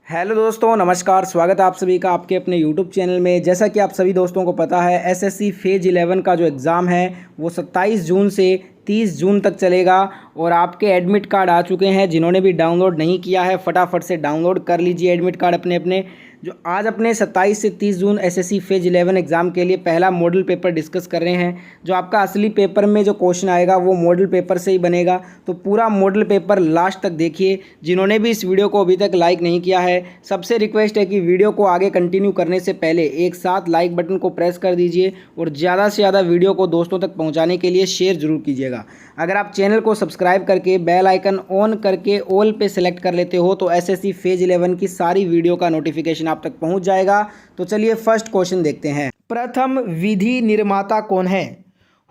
Hello दोस्तों, नमस्कार। स्वागत है आप सभी का आपके अपने यूट्यूब चैनल में। जैसा कि आप सभी दोस्तों को पता है, एसएससी फेज 11 का जो एग्ज़ाम है वो 27 जून से 30 जून तक चलेगा और आपके एडमिट कार्ड आ चुके हैं। जिन्होंने भी डाउनलोड नहीं किया है, फटाफट से डाउनलोड कर लीजिए एडमिट कार्ड अपने अपने। जो आज अपने 27 से 30 जून एसएससी फेज 11 एग्ज़ाम के लिए पहला मॉडल पेपर डिस्कस कर रहे हैं। जो आपका असली पेपर में जो क्वेश्चन आएगा वो मॉडल पेपर से ही बनेगा, तो पूरा मॉडल पेपर लास्ट तक देखिए। जिन्होंने भी इस वीडियो को अभी तक लाइक नहीं किया है, सबसे रिक्वेस्ट है कि वीडियो को आगे कंटिन्यू करने से पहले एक साथ लाइक बटन को प्रेस कर दीजिए और ज़्यादा से ज़्यादा वीडियो को दोस्तों तक पहुंचाने के लिए शेयर जरूर कीजिएगा। अगर आप चैनल को सब्सक्राइब करके बेल आइकन ऑन करके ऑल पे सेलेक्ट कर लेते हो तो एसएससी फेज 11 की सारी वीडियो का नोटिफिकेशन आप तक पहुंच जाएगा। तो चलिए फर्स्ट क्वेश्चन देखते हैं। प्रथम विधि निर्माता कौन है?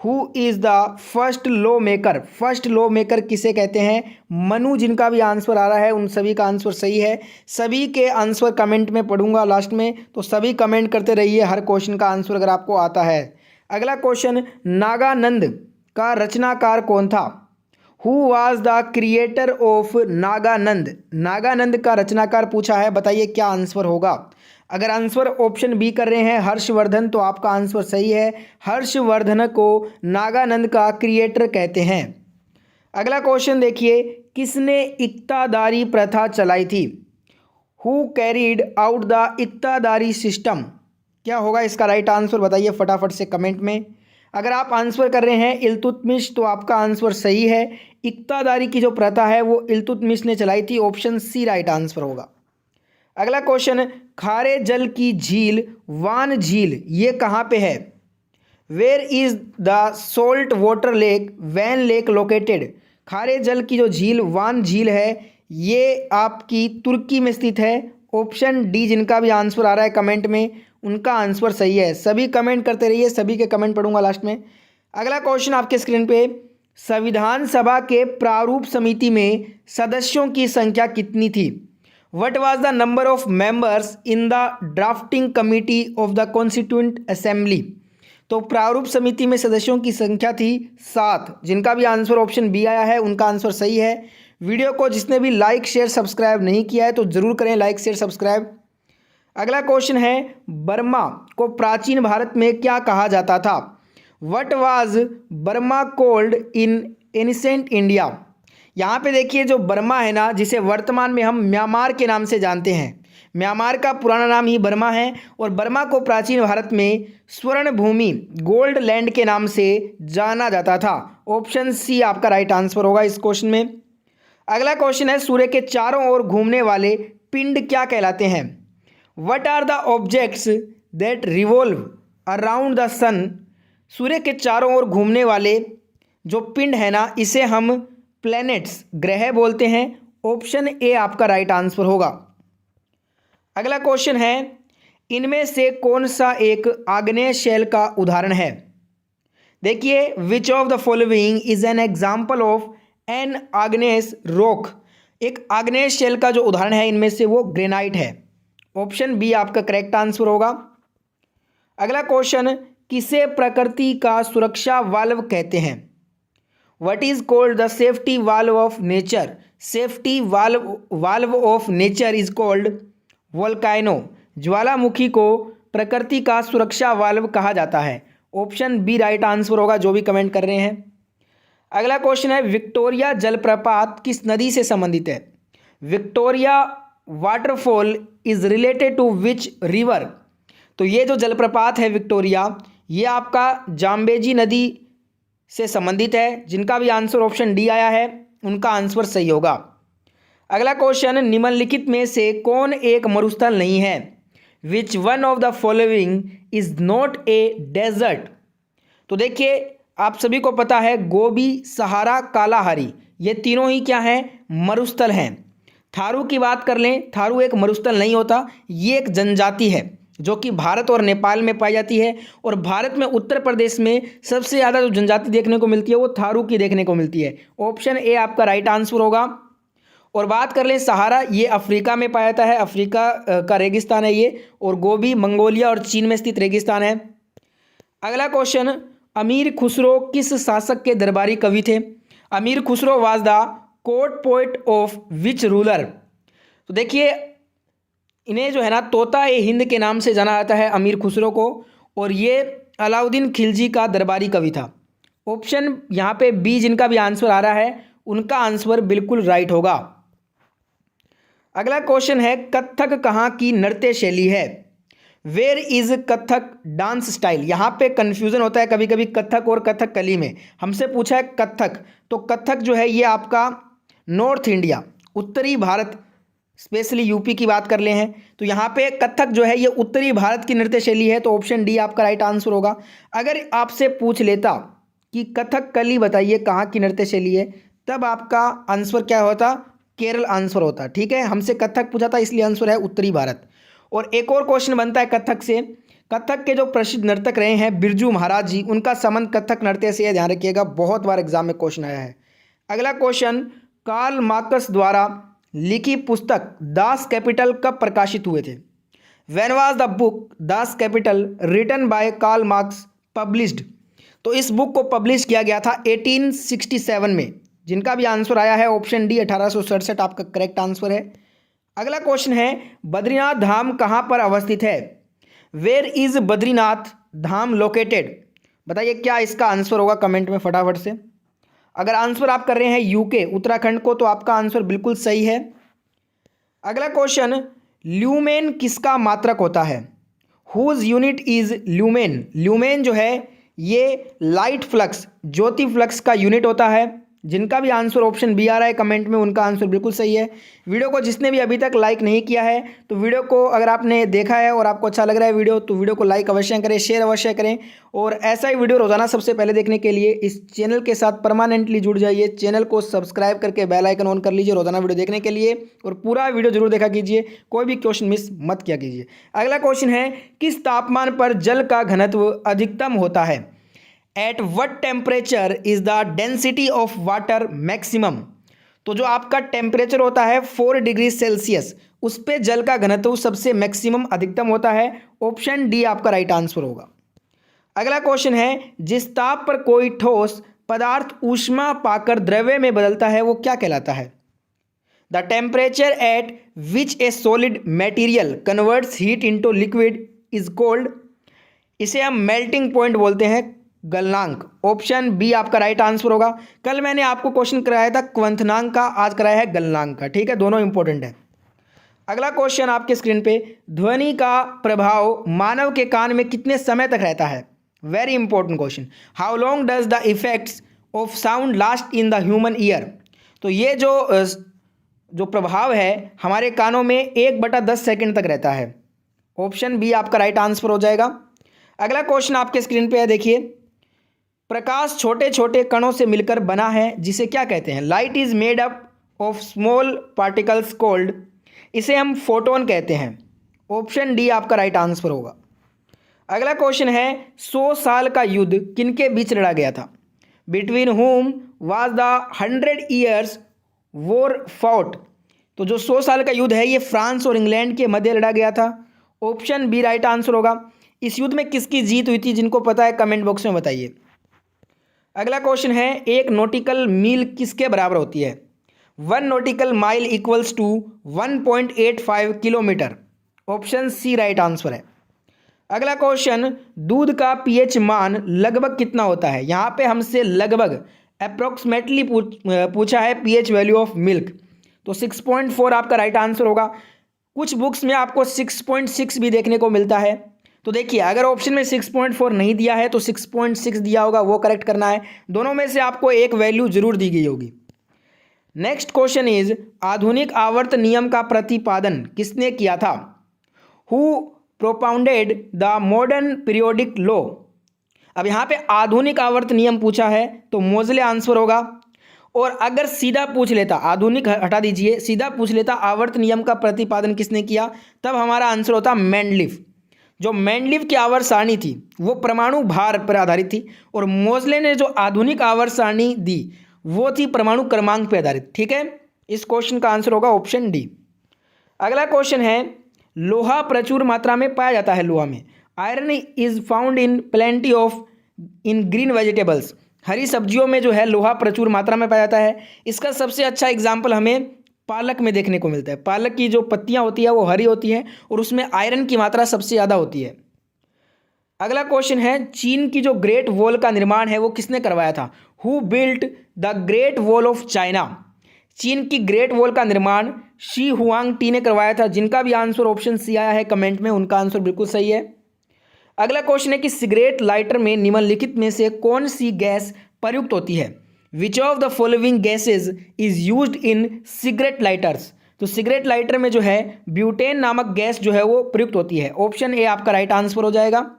Who is the first law maker? First law maker किसे कहते हैं? मनु। जिनका भी आंसर आ रहा है उन सभी का आंसर सही है। सभी के आंसर कमेंट में पढ़ूंगा लास्ट में, तो सभी कमेंट करते रहिए हर क्वेश्चन का आंसर अगर आपको आता है। अगला क्वेश्चन, नागानंद का रचनाकार कौन था? Who was the creator of Naganand? Naganand का रचनाकार पूछा है, बताइए क्या आंसर होगा। अगर आंसर ऑप्शन बी कर रहे हैं हर्षवर्धन, तो आपका आंसर सही है। हर्षवर्धन को नागानंद का क्रिएटर कहते हैं। अगला क्वेश्चन देखिए, किसने इक्तादारी प्रथा चलाई थी? हु कैरीड आउट द इक्तादारी सिस्टम? क्या होगा इसका राइट आंसर, बताइए फटाफट से कमेंट में। अगर आप आंसर कर रहे हैं इल्तुतमिश, तो आपका आंसर सही है। इक्तादारी की जो प्रथा है वो इल्तुतमिश ने चलाई थी, ऑप्शन सी राइट आंसर होगा। अगला क्वेश्चन, खारे जल की झील वान झील ये कहाँ पे है? Where is the salt water lake Van lake located? खारे जल की जो झील वान झील है ये आपकी तुर्की में स्थित है। ऑप्शन डी जिनका भी आंसर आ रहा है कमेंट में उनका आंसर सही है। सभी कमेंट करते रहिए, सभी के कमेंट पढ़ूंगा लास्ट में। अगला क्वेश्चन आपके स्क्रीन पे, संविधान सभा के प्रारूप समिति में सदस्यों की संख्या कितनी थी? What was the number of members in the drafting committee of the Constituent Assembly? तो प्रारूप समिति में सदस्यों की संख्या थी 7। जिनका भी आंसर ऑप्शन बी आया है उनका आंसर सही है। वीडियो को जिसने भी लाइक शेयर सब्सक्राइब नहीं किया है तो जरूर करें लाइक शेयर सब्सक्राइब। अगला क्वेश्चन है, बर्मा को प्राचीन भारत में क्या कहा जाता था? What was Burma cold in ancient India? यहाँ पे देखिए जो बर्मा है ना, जिसे वर्तमान में हम म्यांमार के नाम से जानते हैं, म्यांमार का पुराना नाम ही बर्मा है। और बर्मा को प्राचीन भारत में स्वर्ण भूमि गोल्ड लैंड के नाम से जाना जाता था। ऑप्शन सी आपका राइट आंसर होगा इस क्वेश्चन में। अगला क्वेश्चन है, सूर्य के चारों ओर घूमने वाले पिंड क्या कहलाते हैं? What are the objects that revolve around the sun? सूर्य के चारों ओर घूमने वाले जो पिंड है ना, इसे हम प्लैनेट्स ग्रह बोलते हैं। ऑप्शन ए आपका राइट आंसर होगा। अगला क्वेश्चन है, इनमें से कौन सा एक आग्नेय शैल का उदाहरण है? देखिए, which of the following is an example of an igneous rock? एक आग्नेय शैल का जो उदाहरण है इनमें से वो ग्रेनाइट है। ऑप्शन बी आपका करेक्ट आंसर होगा। अगला क्वेश्चन, किसे प्रकृति का सुरक्षा वाल्व कहते हैं? What is called the safety valve of nature? Safety valve of nature is called volcano. ज्वालामुखी को प्रकृति का सुरक्षा वाल्व कहा जाता है। ऑप्शन बी राइट आंसर होगा जो भी कमेंट कर रहे हैं। अगला क्वेश्चन है, विक्टोरिया जलप्रपात किस नदी से संबंधित है? Victoria waterfall is related to which river? तो ये जो जलप्रपात है विक्टोरिया, ये आपका जाम्बेजी नदी से संबंधित है। जिनका भी आंसर ऑप्शन डी आया है उनका आंसर सही होगा। अगला क्वेश्चन, निम्नलिखित में से कौन एक मरुस्थल नहीं है? Which one of the following is not a desert? तो देखिए, आप सभी को पता है गोबी, सहारा, कालाहारी ये तीनों ही क्या हैं? मरुस्थल हैं। थारू की बात कर लें, थारू एक मरुस्थल नहीं होता, ये एक जनजाति है जो कि भारत और नेपाल में पाई जाती है। और भारत में उत्तर प्रदेश में सबसे ज़्यादा जो जनजाति देखने को मिलती है वो थारू की देखने को मिलती है। ऑप्शन ए आपका राइट आंसर होगा। और बात कर लें सहारा, ये अफ्रीका में पाया जाता है, अफ्रीका का रेगिस्तान है ये। और गोबी मंगोलिया और चीन में स्थित रेगिस्तान है। अगला क्वेश्चन, अमीर खुसरो किस शासक के दरबारी कवि थे? अमीर Khusro was the court poet of which ruler? तो देखिए, इन्हें जो है ना तोता ए हिंद के नाम से जाना जाता है, अमीर खुसरो को, और ये अलाउद्दीन खिलजी का दरबारी कवि था। ऑप्शन यहाँ पे बी जिनका भी आंसर आ रहा है उनका आंसर बिल्कुल राइट होगा। अगला क्वेश्चन है, कथक कहाँ की नृत्य शैली है? Where is Kathak dance style? यहाँ पे कन्फ्यूजन होता है कभी कभी कथक और कथकली में। हमसे पूछा है कथक, तो कथक जो है ये आपका नॉर्थ इंडिया, उत्तरी भारत, स्पेशली यूपी की बात कर ले हैं तो यहाँ पे कथक जो है ये उत्तरी भारत की नृत्य शैली है, तो ऑप्शन डी आपका राइट आंसर होगा। अगर आपसे पूछ लेता कि कथकली बताइए कहाँ की नृत्य शैली है, तब आपका आंसर क्या होता? केरल आंसर होता। ठीक है, हमसे कथक पूछा था इसलिए आंसर है उत्तरी भारत। और एक और क्वेश्चन बनता है कथक से, कथक के जो प्रसिद्ध नर्तक रहे हैं बिरजू महाराज जी, उनका संबंध कथक नृत्य से है, ध्यान रखिएगा, बहुत बार एग्जाम में क्वेश्चन आया है। अगला क्वेश्चन, कार्ल मार्क्स द्वारा लिखी पुस्तक दास कैपिटल कब प्रकाशित हुए थे? When was the book Das Kapital written by Karl Marx published? तो इस बुक को पब्लिश किया गया था 1867 में। जिनका भी आंसर आया है ऑप्शन डी 1867 आपका करेक्ट आंसर है। अगला क्वेश्चन है, बद्रीनाथ धाम कहाँ पर अवस्थित है? Where is Badrinath Dham located? बताइए क्या इसका आंसर होगा कमेंट में फटाफट से। अगर आंसर आप कर रहे हैं यूके उत्तराखंड को तो आपका आंसर बिल्कुल सही है। अगला क्वेश्चन, ल्यूमेन किसका मात्रक होता है? Whose unit is lumen? Lumen जो है ये लाइट फ्लक्स, ज्योति फ्लक्स का यूनिट होता है। जिनका भी आंसर ऑप्शन बी आ रहा है कमेंट में उनका आंसर बिल्कुल सही है। वीडियो को जिसने भी अभी तक लाइक नहीं किया है तो वीडियो को अगर आपने देखा है और आपको अच्छा लग रहा है वीडियो तो वीडियो को लाइक अवश्य करें, शेयर अवश्य करें। और ऐसा ही वीडियो रोजाना सबसे पहले देखने के लिए इस चैनल के साथ परमानेंटली जुड़ जाइए। चैनल को सब्सक्राइब करके बेल आइकन ऑन कर लीजिए रोजाना वीडियो देखने के लिए, और पूरा वीडियो जरूर देखा कीजिए, कोई भी क्वेश्चन मिस मत किया कीजिए। अगला क्वेश्चन है, किस तापमान पर जल का घनत्व अधिकतम होता है? At what temperature is the density of water maximum? तो जो आपका टेम्परेचर होता है 4 डिग्री सेल्सियस, उस पे जल का घनत्व सबसे मैक्सिमम अधिकतम होता है। ऑप्शन डी आपका राइट आंसर होगा। अगला क्वेश्चन है, जिस ताप पर कोई ठोस पदार्थ ऊष्मा पाकर द्रव्य में बदलता है वो क्या कहलाता है? The temperature at which A solid material converts heat into liquid is cold? इसे हम मेल्टिंग पॉइंट बोलते हैं, गलनांक। ऑप्शन बी आपका राइट आंसर होगा। कल मैंने आपको क्वेश्चन कराया था क्वंथनांक का, आज कराया है गलनांक का। ठीक है, दोनों इंपॉर्टेंट है। अगला क्वेश्चन आपके स्क्रीन पे, ध्वनि का प्रभाव मानव के कान में कितने समय तक रहता है? Very important question. How long does the effects of sound last in the human ear? तो ये जो प्रभाव है हमारे कानों में 1/10 सेकेंड तक रहता है। ऑप्शन बी आपका राइट आंसर हो जाएगा। अगला क्वेश्चन आपके स्क्रीन पे है, देखिए, प्रकाश छोटे छोटे कणों से मिलकर बना है जिसे क्या कहते हैं? Light is made up of small particles called? इसे हम फोटोन कहते हैं। ऑप्शन डी आपका राइट आंसर होगा। अगला क्वेश्चन है, 100 साल का युद्ध किनके बीच लड़ा गया था? बिटवीन हुम was the 100 years war fought? तो जो 100 साल का युद्ध है ये फ्रांस और इंग्लैंड के मध्य लड़ा गया था। ऑप्शन बी राइट आंसर होगा। इस युद्ध में किसकी जीत हुई थी? जिनको पता है कमेंट बॉक्स में बताइए। अगला क्वेश्चन है, एक नॉटिकल मील किसके बराबर होती है? 1 nautical mile equals to 1.85 kilometre. Option C right answer है। अगला क्वेश्चन, दूध का पीएच मान लगभग कितना होता है? यहाँ पे हमसे लगभग अप्रोक्सीमेटली पूछा है पीएच वैल्यू ऑफ मिल्क, तो 6.4 आपका राइट आंसर होगा। कुछ बुक्स में आपको 6.6 भी देखने को मिलता है, तो देखिए अगर ऑप्शन में 6.4 नहीं दिया है तो 6.6 दिया होगा, वो करेक्ट करना है। दोनों में से आपको एक वैल्यू जरूर दी गई होगी। नेक्स्ट क्वेश्चन इज, आधुनिक आवर्त नियम का प्रतिपादन किसने किया था? Who propounded the modern periodic law? अब यहाँ पे आधुनिक आवर्त नियम पूछा है तो मोजले आंसर होगा। और अगर सीधा पूछ लेता, आधुनिक हटा दीजिए, सीधा पूछ लेता आवर्त नियम का प्रतिपादन किसने किया, तब हमारा आंसर होता मेंडलीफ। जो मेंडलीफ की आवर्त सारणी थी वो परमाणु भार पर आधारित थी, और मोजले ने जो आधुनिक आवर्त सारणी दी वो थी परमाणु क्रमांक पर आधारित। ठीक है, इस क्वेश्चन का आंसर होगा ऑप्शन डी। अगला क्वेश्चन है, लोहा प्रचुर मात्रा में पाया जाता है लोहा में। Iron is found in plenty of in green vegetables. हरी सब्जियों में जो है लोहा प्रचुर मात्रा में पाया जाता है। इसका सबसे अच्छा एग्जाम्पल हमें पालक में देखने को मिलता है। पालक की जो पत्तियां होती है वो हरी होती हैं और उसमें आयरन की मात्रा सबसे ज़्यादा होती है। अगला क्वेश्चन है, चीन की जो ग्रेट वॉल का निर्माण है वो किसने करवाया था? Who built the great wall of China? चीन की ग्रेट वॉल का निर्माण शी हुआंग टी ने करवाया था। जिनका भी आंसर ऑप्शन सी आया है कमेंट में, उनका आंसर बिल्कुल सही है। अगला क्वेश्चन है कि सिगरेट लाइटर में निम्नलिखित में से कौन सी गैस प्रयुक्त होती है? विच of the following gases is used in cigarette lighters? तो सिगरेट लाइटर में जो है ब्यूटेन नामक गैस जो है वो प्रयुक्त होती है। ऑप्शन ए आपका राइट आंसर हो जाएगा।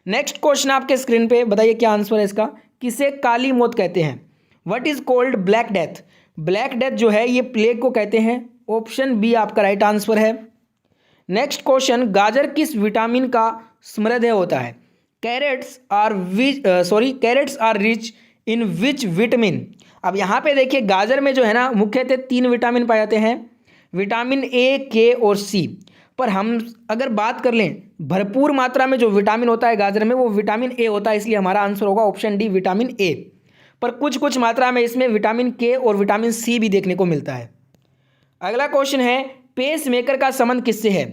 नेक्स्ट क्वेश्चन आपके स्क्रीन पे, बताइए क्या आंसर है इसका। किसे काली मौत कहते हैं? What is called black death? Black death जो है ये प्लेग को कहते हैं। ऑप्शन बी आपका राइट आंसर है। नेक्स्ट क्वेश्चन, गाजर किस विटामिन का समृद्ध होता है? Carrots are rich in which vitamin? अब यहाँ पे देखिए गाजर में जो है ना मुख्यतः 3 विटामिन पाए जाते हैं, विटामिन ए, के और सी। पर हम अगर बात कर लें भरपूर मात्रा में जो विटामिन होता है गाजर में वो विटामिन ए होता है, इसलिए हमारा आंसर होगा ऑप्शन डी विटामिन ए। पर कुछ कुछ मात्रा में इसमें विटामिन के और विटामिन सी भी देखने को मिलता है। अगला क्वेश्चन है, पेस मेकर का संबंध किससे है?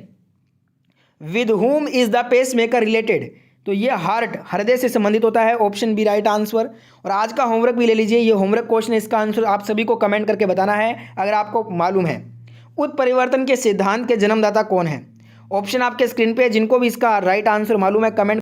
With whom is the pacemaker related? तो ये हृदय से संबंधित होता है। Option B right answer. और आज का होमवर्क भी ले लीजिए, ये होमवर्क क्वेश्चन, इसका आंसर आप सभी को कमेंट करके बताना है अगर आपको मालूम है। उत्परिवर्तन के सिद्धांत के जन्मदाता कौन है? ऑप्शन आपके स्क्रीन पे, जिनको भी इसका राइट आंसर मालूम है कमेंट